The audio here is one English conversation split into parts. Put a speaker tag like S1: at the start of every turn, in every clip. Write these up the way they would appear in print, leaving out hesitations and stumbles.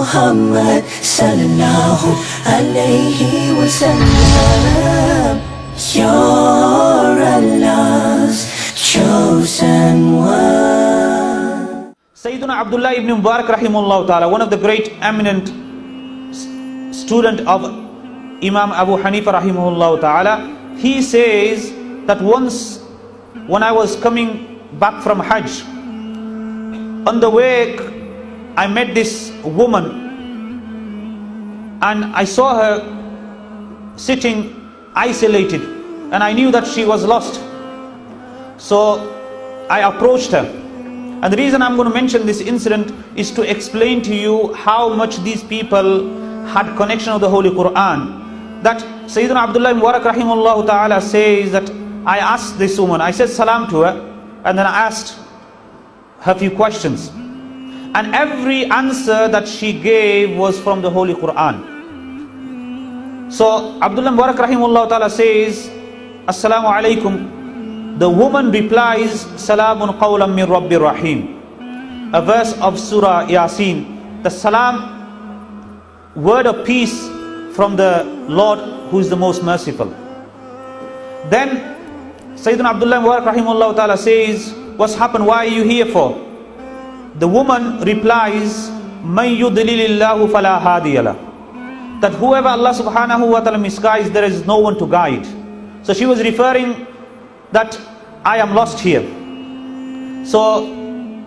S1: Muhammad sallallahu alayhi wa sallam. You're Allah's chosen one.
S2: Sayyiduna Abdullah ibn Mubarak rahimahullah ta'ala, one of the great eminent student of Imam Abu Hanifa rahimahullah ta'ala, he says that once when I was coming back from Hajj, on the way I met this woman and I saw her sitting isolated and I knew that she was lost. So I approached her, and the reason I'm going to mention this incident is to explain to you how much these people had connection with the Holy Quran. That Sayyidina Abdullah Mubarak rahimahullah ta'ala says that I asked this woman, I said salam to her, and then I asked her few questions, and every answer that she gave was from the Holy Quran. So Abdullah Mubarak rahimahullah ta'ala says, Assalamu alaikum. The woman replies, Salamun qawlan min Rabbir Rahim. A verse of Surah Yasin. The salam, word of peace from the Lord who is the most merciful. Then Sayyidina Abdullah Mubarak rahimahullah ta'ala says, what's happened? Why are you here for? The woman replies, Man yudlilillahu fala hadiyala. That whoever Allah subhanahu wa ta'ala misguides, there is no one to guide. So she was referring that I am lost here. So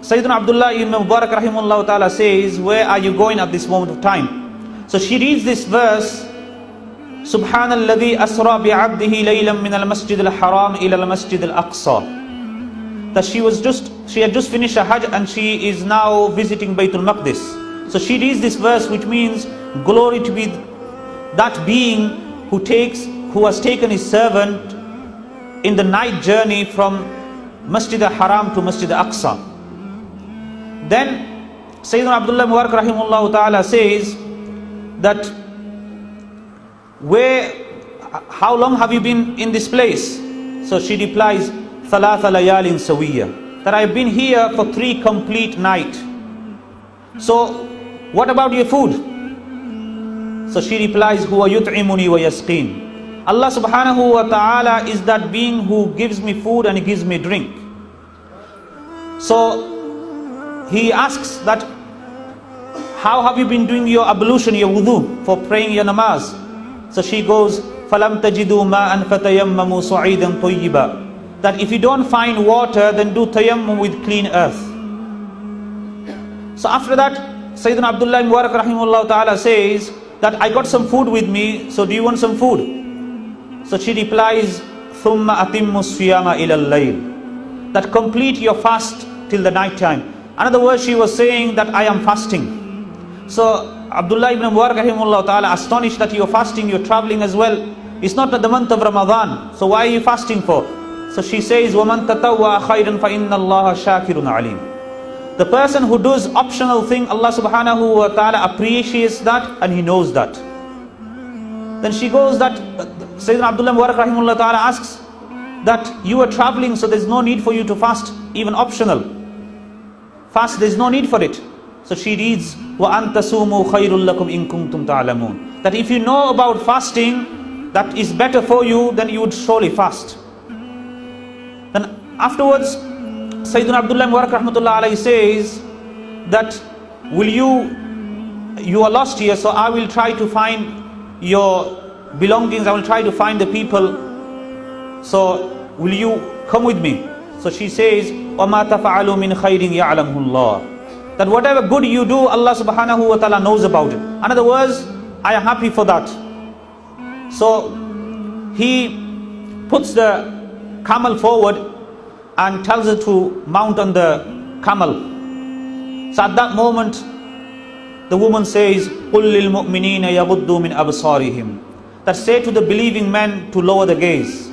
S2: Sayyidina Abdullah ibn Mubarak rahimahullah ta'ala says, where are you going at this moment of time? So she reads this verse, Subhanalladhi asra bi'abdihi laylan min al-masjid al-haram ila al-masjid al-aqsa. That she had just finished her Hajj and she is now visiting Baytul Maqdis. So she reads this verse, which means glory to be that being who has taken his servant in the night journey from Masjid al-Haram to Masjid al-Aqsa. Then Sayyidina Abdullah Mubarak rahimahullah ta'ala says that how long have you been in this place? So she replies, Thalatha layalin sawiya. That I have been here for 3 complete nights. So what about your food? So she replies, Huwa yut'imuni wa yasqin. Allah subhanahu wa ta'ala is that being who gives me food and he gives me drink. So he asks that, how have you been doing your ablution, your wudu, for praying your namaz? So she goes, فَلَمْ تَجِدُوا مَاءً فَتَيَمَّمُوا صَعِيدًا طَيِّبًا. That if you don't find water, then do tayammum with clean earth. So after that, Sayyidina Abdullah Mubarak rahimahullah ta'ala says that I got some food with me, so do you want some food? So she replies, ثُمَّ أَتِمُّ الصِّيَامَ إِلَى اللَّيْلِ. That complete your fast till the night time. In other words, she was saying that I am fasting. So Abdullah ibn Mubarak rahimahullah ta'ala, astonished that you're fasting, you're traveling as well. It's not the month of Ramadan, so why are you fasting for? So she says, وَمَنْ تَتَوَّى خَيْرًا فَإِنَّ اللَّهَ شَاكِرٌ عَلِيمٌ. The person who does optional thing, Allah subhanahu wa ta'ala appreciates that and he knows that. Then she goes that, Sayyidina Abdullah Mubarak rahimahullah ta'ala asks that you are traveling, so there's no need for you to fast, even optional. Fast, there's no need for it. So she reads, وَأَن تَصُومُوا خَيْرٌ لَكُمْ إِن كُنتُمْ تَعْلَمُونَ. That if you know about fasting, that is better for you, then you would surely fast. Then afterwards, Sayyidina Abdullah Mubarak rahmatullah alayhi says that, you are lost here, so I will try to find your belongings, I will try to find the people, so will you come with me? So she says, وَمَا تَفَعَلُوا مِنْ خَيْرٍ يَعْلَمْهُ اللَّهُ. That whatever good you do, Allah subhanahu wa ta'ala knows about it. In other words, I am happy for that. So he puts the camel forward and tells her to mount on the camel. So at that moment, the woman says, قُلْ لِلْمُؤْمِنِينَ يَغُضُّوا مِنْ أَبْصَارِهِمْ. That say to the believing men to lower the gaze.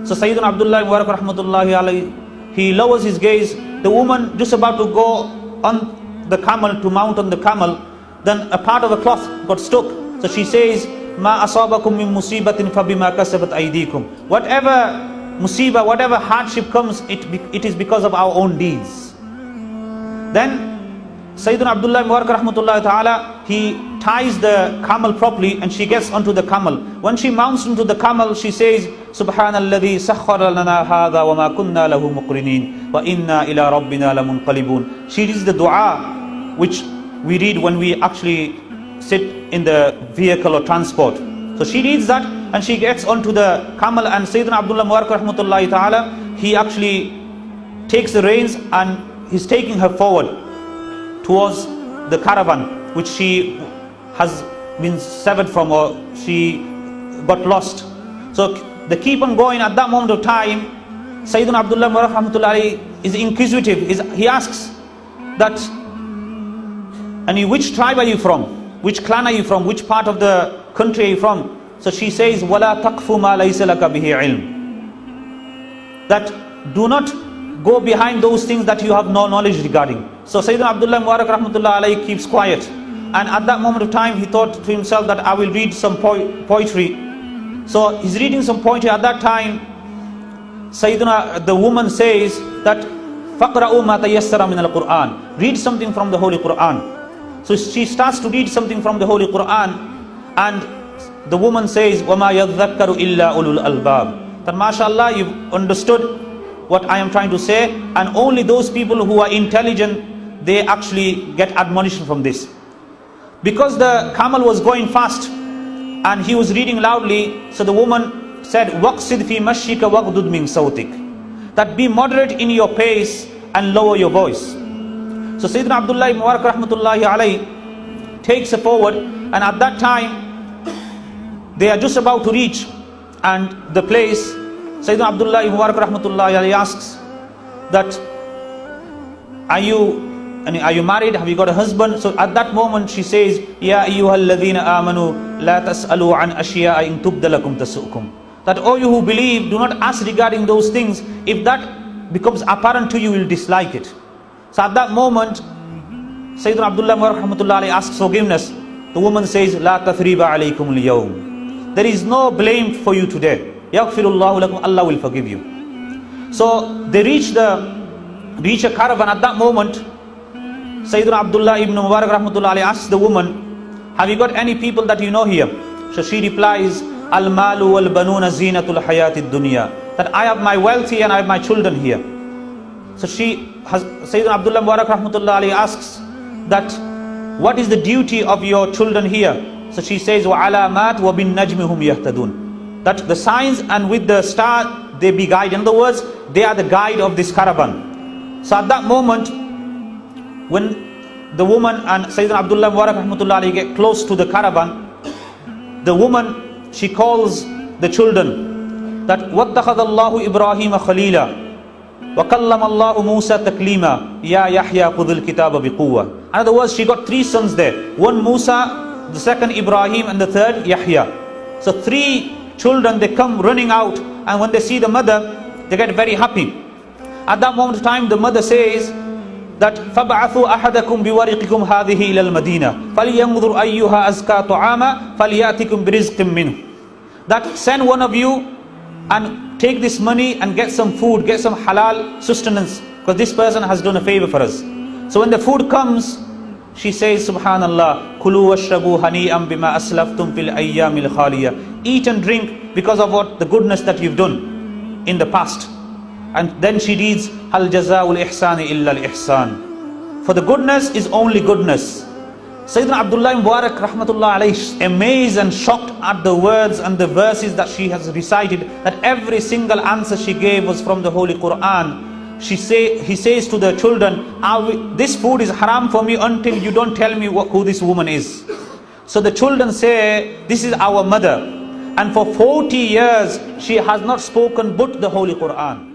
S2: So Sayyidina Abdullah Mubarak rahmatullahi alayhi, he lowers his gaze. The woman just about to go on the camel, to mount on the camel, then a part of a cloth got stuck. So she says, مَا أَصَابَكُم مِّن مُّصِيبَةٍ فَبِمَا كَسَبَتْ أَيْدِيكُمْ. Whatever musibah, whatever hardship comes, it is because of our own deeds. Then Sayyidina Abdullah Mubarak rahmatullahi ta'ala, he ties the camel properly and she gets onto the camel. When she mounts into the camel, she says, Subhanalladhi sakhkhara lana hadha wa ma kunna lahu muqrinin wa inna ila rabbina lamunqalibun. She reads the dua which we read when we actually sit in the vehicle or transport. So she reads that and she gets onto the camel, and Sayyidina Abdullah Mubarak rahmatullahi ta'ala, he actually takes the reins and he's taking her forward towards the caravan which she has been severed from, or she got lost. So they keep on going. At that moment of time, Sayyidina Abdullah Mubarak rahmatullahi is inquisitive. He asks that, and which tribe are you from? Which clan are you from? Which part of the country are you from? So she says, وَلَا تَقْفُ مَا لَيْسَ لَكَ بِهِ عِلْمٍ. That do not go behind those things that you have no knowledge regarding. So Sayyidina Abdullah Mubarak rahmatullah alayhi keeps quiet. And at that moment of time, he thought to himself that I will read some poetry. So he's reading some poetry. At that time, the woman says that فَقْرَأُوا مَا تَيَسَّرَ مِنَ الْقُرْآنِ. Read something from the Holy Quran. So she starts to read something from the Holy Quran, and the woman says, وَمَا يَذَّكَّرُ إِلَّا أُولُو الْأَلْبَابِ. That mashallah, you've understood what I am trying to say, and only those people who are intelligent, they actually get admonition from this. Because the camel was going fast and he was reading loudly, so the woman said, وَقْصِدْ فِي مَشِّكَ وَغْدُدْ مِنْ صَوْتِكَ. That be moderate in your pace and lower your voice. So Sayyidina Abdullah Mubarak rahmatullahi alayhi takes her forward, and at that time they are just about to reach and the place. Sayyidina Abdullah Mubarak rahmatullahi alayhi asks that, are you married? Have you got a husband? So at that moment she says, Ya ayyuhalladhina amanu la tas'alu an ashiya'a in tubda lakum tasu'kum. That, oh, you who believe, do not ask regarding those things. If that becomes apparent to you, you will dislike it. So at that moment, Sayyidina Abdullah Mubarak rahmatullahi alayhi asks forgiveness. The woman says, La tathriba alaykum al-yawm. There is no blame for you today. Yaghfirullahu lakum. Allah will forgive you. So they reach a caravan. At that moment, Sayyidina Abdullah ibn Mubarak rahmatullahi alayhi asks the woman, have you got any people that you know here? So she replies, Al-malu wal-banuna zinatul hayatid dunya. That I have my wealth here and I have my children here. So Sayyidina Abdullah Mubarak rahmatullahi alayhi asks that, what is the duty of your children here? So she says, وَعَلَامَاتْ وَبِالنَّجْمِ هُمْ يَهْتَدُونَ. That the signs and with the star they be guide. In other words, they are the guide of this caravan. So at that moment, when the woman and Sayyidina Abdullah Mubarak rahmatullahi alayhi get close to the caravan, the woman, she calls the children that, وَاتَّخَذَ اللَّهُ إِبْرَاهِيمَ خَلِيلًا وَكَلَّمَ اللَّهُ مُوسَى تَكْلِيمًا يَا يَحْيَا خُذِ الْكِتَابَ بِقُوَّةٍ. In other words, she got three sons there. One Musa, the second Ibrahim, and the third Yahya. So three children, they come running out, and when they see the mother, they get very happy. At that moment of time, the mother says that فَبَعَثُوا أَحَدَكُمْ بِوَرِقِكُمْ هَذِهِ إِلَى الْمَدِينَةِ فَلْيَنْظُرْ أَيُّهَا أَزْكَى طَعَامًا فَلْيَأْتِكُمْ بِرِزْقٍ مِّنْهُ. That send one of you and take this money and get some food, get some halal sustenance, because this person has done a favor for us. So when the food comes, she says, Subhanallah, Kulu washrabu hani'am bima aslaftum fil ayyamil khaliya. Eat and drink because of what the goodness that you've done in the past. And then she reads, Hal jazaa'ul ihsani illa al-ihsan. For the goodness is only goodness. Sayyidina Abdullah Mubarak rahmatullah alayhi, amazed and shocked at the words and the verses that she has recited, that every single answer she gave was from the Holy Quran. He says to the children, this food is haram for me until you don't tell me who this woman is. So the children say, this is our mother, and for 40 years she has not spoken but the Holy Quran.